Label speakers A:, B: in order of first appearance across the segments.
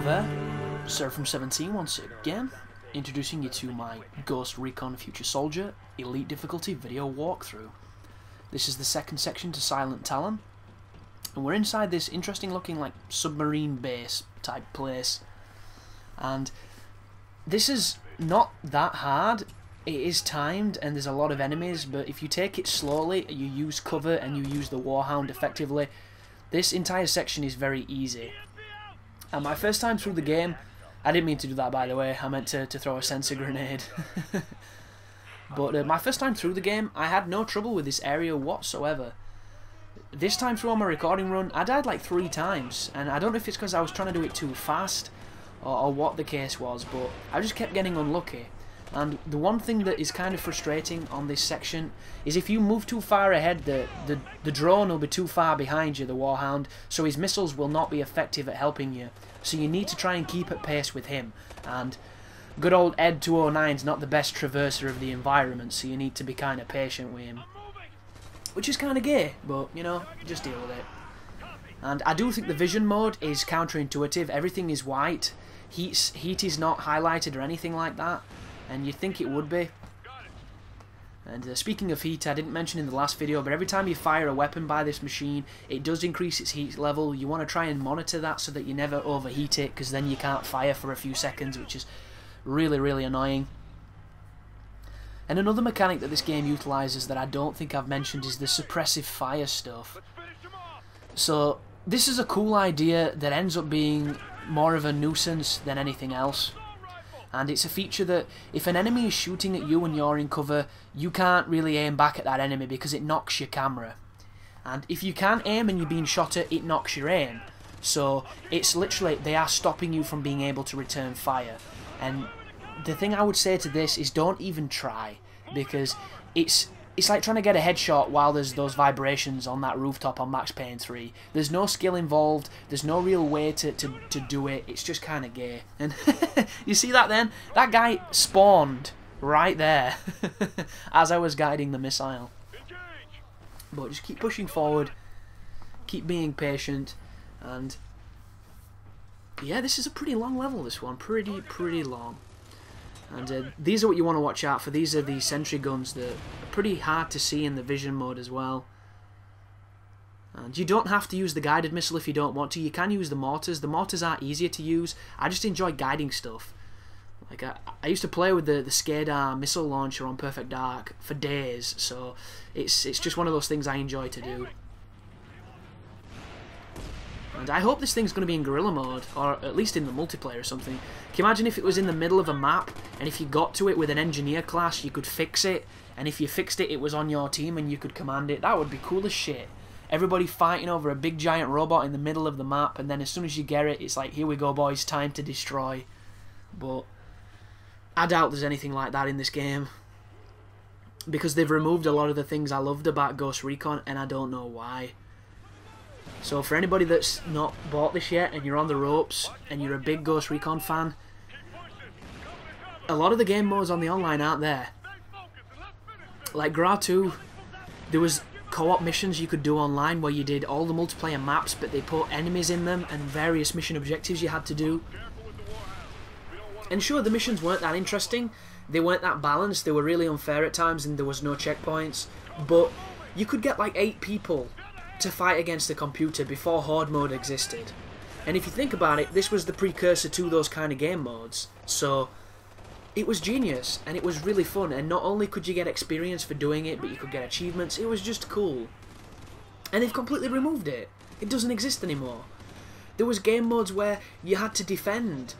A: there, Sir from 17 once again, introducing you to my Ghost Recon Future Soldier Elite Difficulty video walkthrough. This is the second section to Silent Talon, and we're inside this interesting looking like submarine base type place, and this is not that hard. It is timed and there's a lot of enemies, but if you take it slowly, you use cover and you use the Warhound effectively, this entire section is very easy. And my first time through the game, I didn't mean to do that by the way, I meant to throw a sensor grenade. But my first time through the game, I had no trouble with this area whatsoever. This time through on my recording run, I died like 3 times, and I don't know if it's because I was trying to do it too fast, or what the case was, but I just kept getting unlucky. And the one thing that is kind of frustrating on this section is if you move too far ahead, the drone will be too far behind you, the Warhound, so his missiles will not be effective at helping you. So you need to try and keep at pace with him. And good old Ed 209 is not the best traverser of the environment, so you need to be kind of patient with him. Which is kind of gay, but, you know, just deal with it. And I do think the vision mode is counterintuitive. Everything is white. Heat is not highlighted or anything like that. And you'd think it would be. And speaking of heat, I didn't mention in the last video, but every time you fire a weapon by this machine, it does increase its heat level. You want to try and monitor that so that you never overheat it, because then you can't fire for a few seconds, which is really, really annoying. And another mechanic that this game utilises that I don't think I've mentioned is the suppressive fire stuff. So this is a cool idea that ends up being more of a nuisance than anything else. And it's a feature that if an enemy is shooting at you and you're in cover, you can't really aim back at that enemy because it knocks your camera. And if you can't aim and you're being shot at, it knocks your aim. So it's literally, they are stopping you from being able to return fire. And the thing I would say to this is don't even try, because it's like trying to get a headshot while there's those vibrations on that rooftop on Max Payne 3. There's no skill involved, there's no real way to do it, it's just kind of gay. And you see that then? That guy spawned right there as I was guiding the missile. But just keep pushing forward, keep being patient, and yeah, this is a pretty long level, this one, pretty long. And these are what you want to watch out for. These are the sentry guns that are pretty hard to see in the vision mode as well. And you don't have to use the guided missile if you don't want to. You can use the mortars. The mortars are easier to use. I just enjoy guiding stuff. Like I used to play with the SCADA missile launcher on Perfect Dark for days. So it's just one of those things I enjoy to do. And I hope this thing's going to be in guerrilla mode, or at least in the multiplayer or something. Can you imagine if it was in the middle of a map, and if you got to it with an engineer class, you could fix it, and if you fixed it, it was on your team and you could command it? That would be cool as shit. Everybody fighting over a big giant robot in the middle of the map, and then as soon as you get it, it's like, here we go boys, time to destroy. But I doubt there's anything like that in this game, because they've removed a lot of the things I loved about Ghost Recon, and I don't know why. So for anybody that's not bought this yet and you're on the ropes and you're a big Ghost Recon fan, a lot of the game modes on the online aren't there. Like Gra 2, there was co-op missions you could do online where you did all the multiplayer maps, but they put enemies in them and various mission objectives you had to do. And sure, the missions weren't that interesting, they weren't that balanced, they were really unfair at times and there was no checkpoints, but you could get like 8 people to fight against the computer before Horde mode existed. And if you think about it, this was the precursor to those kind of game modes. So it was genius and it was really fun, and not only could you get experience for doing it, but you could get achievements. It was just cool. And they've completely removed it. It doesn't exist anymore. There was game modes where you had to defend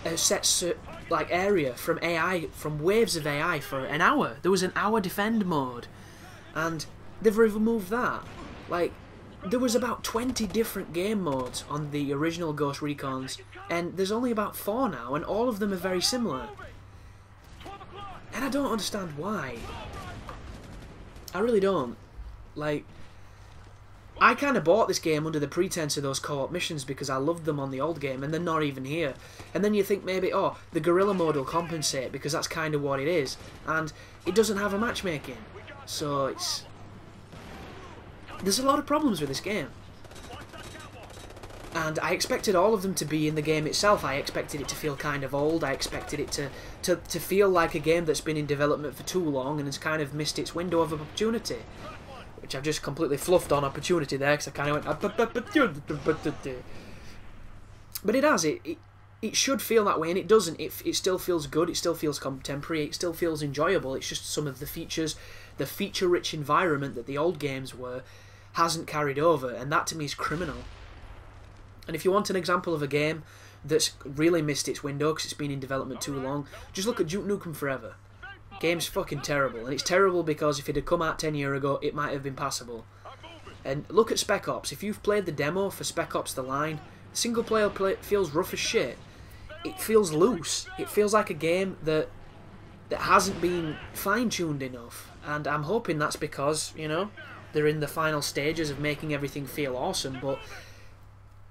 A: a set like area from AI, from waves of AI for an hour. There was an hour defend mode, and they've removed that. Like, there was about 20 different game modes on the original Ghost Recons, and there's only about 4 now, and all of them are very similar. And I don't understand why. I really don't. Like, I kind of bought this game under the pretense of those co-op missions because I loved them on the old game, and they're not even here. And then you think maybe, oh, the guerrilla mode will compensate because that's kind of what it is, and it doesn't have a matchmaking. So it's... there's a lot of problems with this game. And I expected all of them to be in the game itself. I expected it to feel kind of old. I expected it to feel like a game that's been in development for too long and has kind of missed its window of opportunity. Which I've just completely fluffed on opportunity there, because I kind of went... But it has. It should feel that way, and it doesn't. It still feels good. It still feels contemporary. It still feels enjoyable. It's just some of the features, the feature-rich environment that the old games were, hasn't carried over, and that to me is criminal. And if you want an example of a game that's really missed its window because it's been in development too long, just look at Duke Nukem Forever. Game's fucking terrible, and it's terrible because if it had come out 10 years ago, it might have been passable. And look at Spec Ops. If you've played the demo for Spec Ops The Line, single player feels rough as shit. It feels loose. It feels like a game that hasn't been fine-tuned enough. And I'm hoping that's because, you know, they're in the final stages of making everything feel awesome. But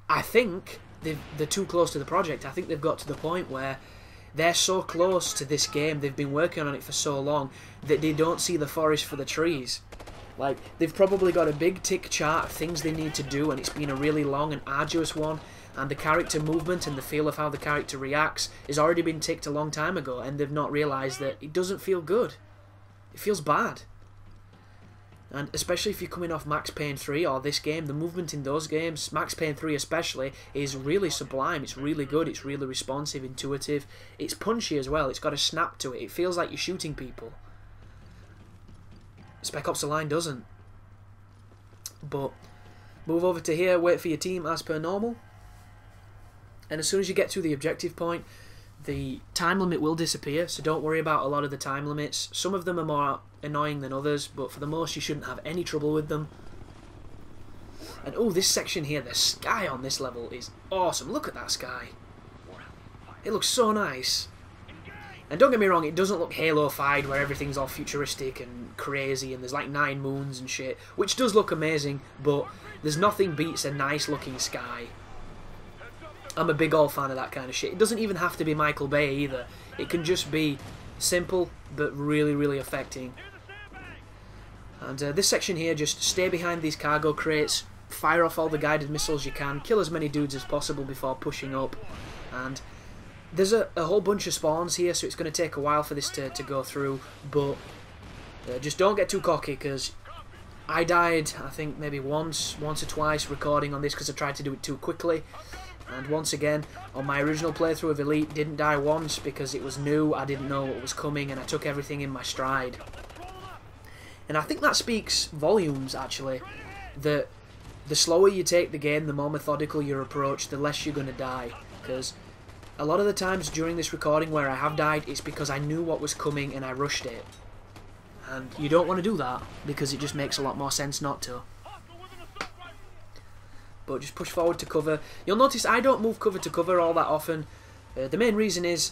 A: I think they're too close to the project. I think they've got to the point where they're so close to this game, they've been working on it for so long, that they don't see the forest for the trees. Like, they've probably got a big tick chart of things they need to do, and it's been a really long and arduous one. And the character movement and the feel of how the character reacts has already been ticked a long time ago, and they've not realised that it doesn't feel good. It feels bad. And especially if you're coming off Max Payne 3 or this game, the movement in those games, Max Payne 3 especially, is really sublime. It's really good, it's really responsive, intuitive. It's punchy as well, it's got a snap to it. It feels like you're shooting people. Spec Ops The Line doesn't. But move over to here, wait for your team as per normal. And as soon as you get to the objective point, the time limit will disappear, so don't worry about a lot of the time limits. Some of them are more annoying than others, but for the most you shouldn't have any trouble with them. And oh, this section here, the sky on this level is awesome. Look at that sky. It looks so nice. And don't get me wrong, it doesn't look Halo-fied where everything's all futuristic and crazy and there's like 9 moons and shit, which does look amazing, but there's nothing beats a nice looking sky. I'm a big old fan of that kind of shit. It doesn't even have to be Michael Bay either. It can just be simple, but really, really affecting. And this section here, just stay behind these cargo crates, fire off all the guided missiles you can, kill as many dudes as possible before pushing up. And there's a whole bunch of spawns here, so it's going to take a while for this to go through, but just don't get too cocky, because I died, I think, maybe once or twice recording on this because I tried to do it too quickly. And once again, on my original playthrough of Elite, didn't die once because it was new, I didn't know what was coming, and I took everything in my stride. And I think that speaks volumes, actually, that the slower you take the game, the more methodical your approach, the less you're going to die. Because a lot of the times during this recording where I have died, it's because I knew what was coming and I rushed it. And you don't want to do that, because it just makes a lot more sense not to. But just push forward to cover. You'll notice I don't move cover to cover all that often. The main reason is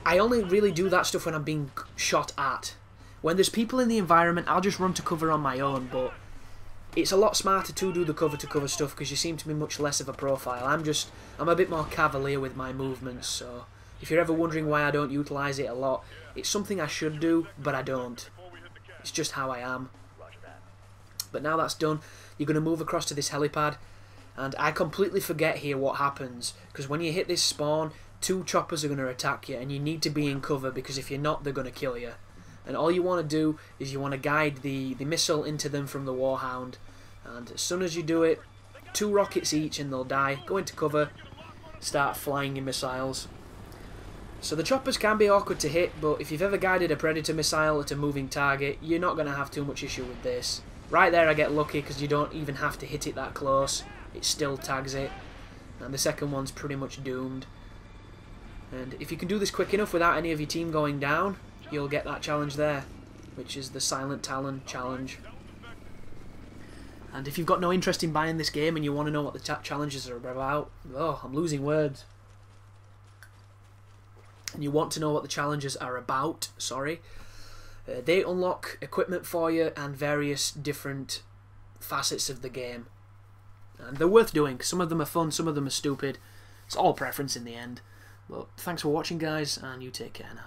A: I only really do that stuff when I'm being shot at. When there's people in the environment, I'll just run to cover on my own, but it's a lot smarter to do the cover to cover stuff because you seem to be much less of a profile. I'm a bit more cavalier with my movements, so if you're ever wondering why I don't utilise it a lot, it's something I should do, but I don't. It's just how I am. But now that's done, you're going to move across to this helipad, and I completely forget here what happens, because when you hit this spawn, 2 choppers are going to attack you, and you need to be in cover, because if you're not, they're going to kill you. And all you want to do is you want to guide the missile into them from the Warhound, and as soon as you do it, 2 rockets each and they'll die. Go into cover, start flying your missiles. So the choppers can be awkward to hit, but if you've ever guided a Predator missile at a moving target, you're not going to have too much issue with this. Right there I get lucky because you don't even have to hit it that close. It still tags it. And the second one's pretty much doomed. And if you can do this quick enough without any of your team going down, you'll get that challenge there, which is the Silent Talon challenge. And if you've got no interest in buying this game and you want to know what the challenges are about, oh, I'm losing words. And you want to know what the challenges are about, sorry. They unlock equipment for you and various different facets of the game. And they're worth doing. Some of them are fun, some of them are stupid. It's all preference in the end. But thanks for watching, guys, and you take care now.